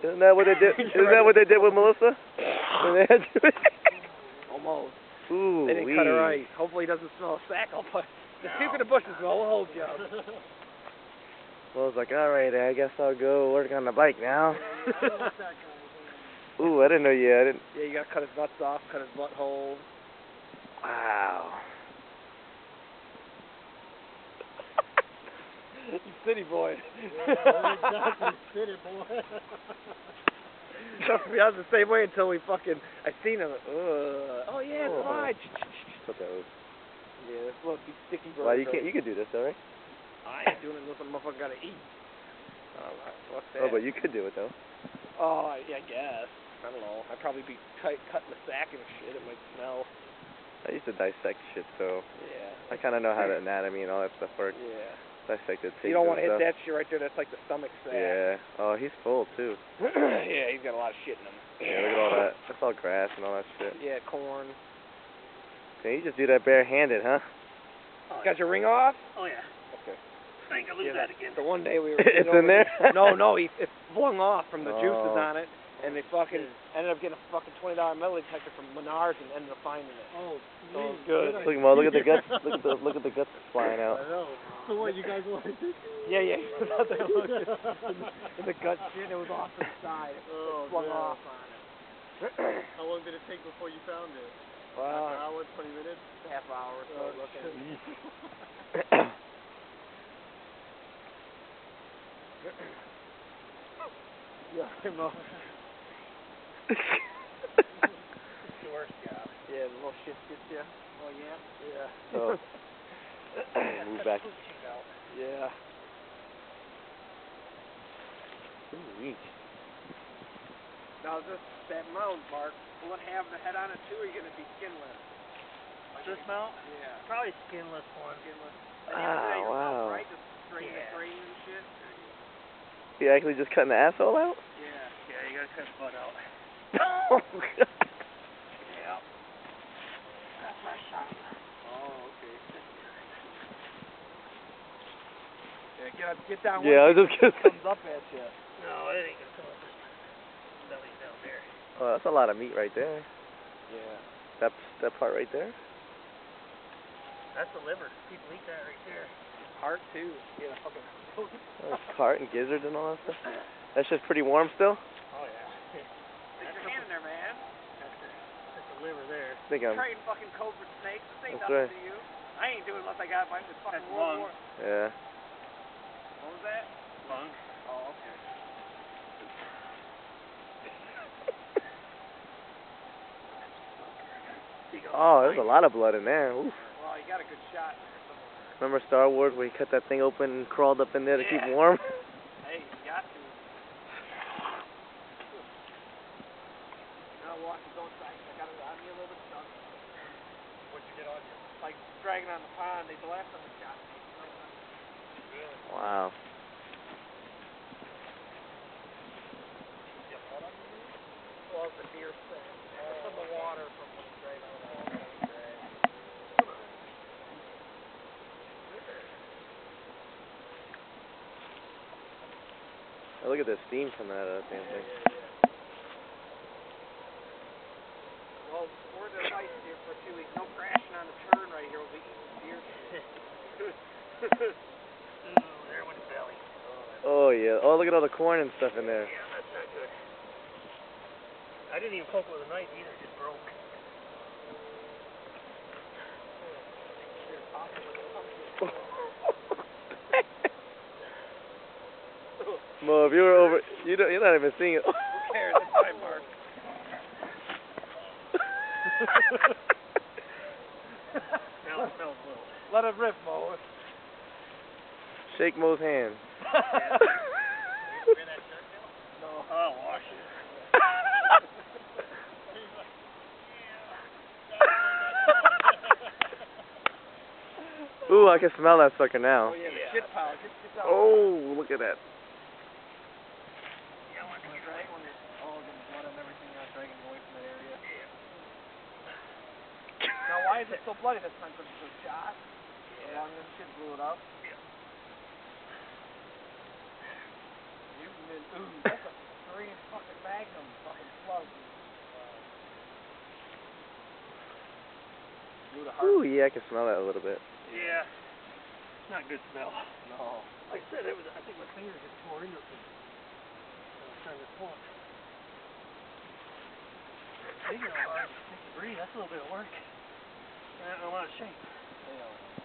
Isn't that what they did? Isn't that what they did with Melissa? When they had to Almost. Ooh, They didn't cut her right. Hopefully he doesn't smell a sack. I'll put just keep in the bushes, Mo. We'll hold you up. Well, I was like, all right, I guess I'll go work on the bike now. Ooh, I didn't know you. I didn't. Yeah, you gotta cut his nuts off, cut his butthole. Wow. You city boy. Yeah, exactly, city boy. Trust me, I was the same way until we fucking. I seen him. Oh yeah, it's fine. Put those. Yeah, this little sticky bird. Well, you can't. You can do this, though, right? I ain't doing it unless the motherfucker gotta eat. Fuck that. Oh, but you could do it though. Oh, yeah, I guess. I don't know. I'd probably be cutting the sack and shit. It might smell. I used to dissect shit, so Yeah. I kind of know how the anatomy and all that stuff works. Yeah. Dissected pigs. You don't want to and hit stuff. that shit right there. That's like the stomach sack. Yeah. Oh, he's full too. Yeah, he's got a lot of shit in him. Yeah, look at all that. That's all grass and all that shit. Yeah, corn. Can you just do that barehanded, huh? Oh, got your ring off? Oh, yeah. Okay. I ain't gonna lose that again. The one day we were. It's in there? No, it flung off from the juices Oh. on it, and they fucking ended up getting a fucking $20 metal detector from Menards and ended up finding it. Oh, So it was sweet. good. Look, Mo, look at the guts. Look at the guts flying I out. know. So what, you guys like this? Yeah, he was out there looking in the gut shit. It was off to the side. It flung off on it. How long did it take before you found it? Well, An hour, 20 minutes? half hour or so looking. Yeah, Mo. The worst job. Yeah, the little shit gets you. Oh, yeah? Yeah. Oh. Move back. Yeah. Ooh, Now, is this that mount, Mark? Will it have the head on it too, or are you going to be skinless? This mount? Yeah. Probably skinless one. Skinless. wow. Right? Just straight the frame and shit? You actually just cutting the asshole out? Yeah. Yeah, you gotta cut the butt out. Oh, God. Yeah. That's my shot. Oh, okay. Yeah, get down. Yeah, I was just gonna say. Comes up at you. No, it ain't gonna come up this belly down there. Oh, that's a lot of meat right there. Yeah. That part right there. That's the liver. People eat that right there. Heart too. Yeah, fucking. Heart and gizzard and all that stuff. That's just pretty warm still. Oh, yeah. Stick your hand in there, man. That's the liver there. I think I'm. Trading fucking cobra snakes. This ain't That's nothing right. to you. I ain't doing it unless I got my fucking That's World lung. War. Yeah. What was that? Lung. Oh, okay. Oh, there's a lot of blood in there. Oof. Well, you got a good shot in there somewhere. Remember Star Wars where he cut that thing open and crawled up in there to keep warm? Hey, you got to. Now watch it go inside. I got it on me a little bit stuck. What'd you get on you? Like dragging on the pond. The last time they got me. Really? Wow. Well, the deer thing. From the water from when he dragged on the water. Oh, look at the steam coming out of that damn thing. Well, we're the ice here for 2 weeks. No crashing on the turn right here. We'll be eating deer. Ooh, there went the belly. Oh yeah. Oh, look at all the corn and stuff in there. Yeah, that's not good. I didn't even poke it with a knife either, it just broke. Mo, if you were over, you're not even seeing it. Who cares? It's my mark. Now it smells little. Let it rip, Mo. Shake Mo's hand. No. I'll wash it. Ooh, I can smell that sucker now. Oh, yeah, the shit pile. Get down. Oh, look at that. Yeah, when When it's all the blood and everything, not dragging away from that area. Now, why is it so bloody this time? Because it's a shot? Yeah. Along this shit blew it up? Yeah. Ooh, that's a 3 fucking Ooh, the heart. Ooh, yeah, I can smell that a little bit. Yeah. It's not a good smell. No. Like I said, it was. I think my fingers just tore into it. I was trying to pull it. Speaking of hard, take a breathe. That's a little bit of work. I'm out of shape. Yeah.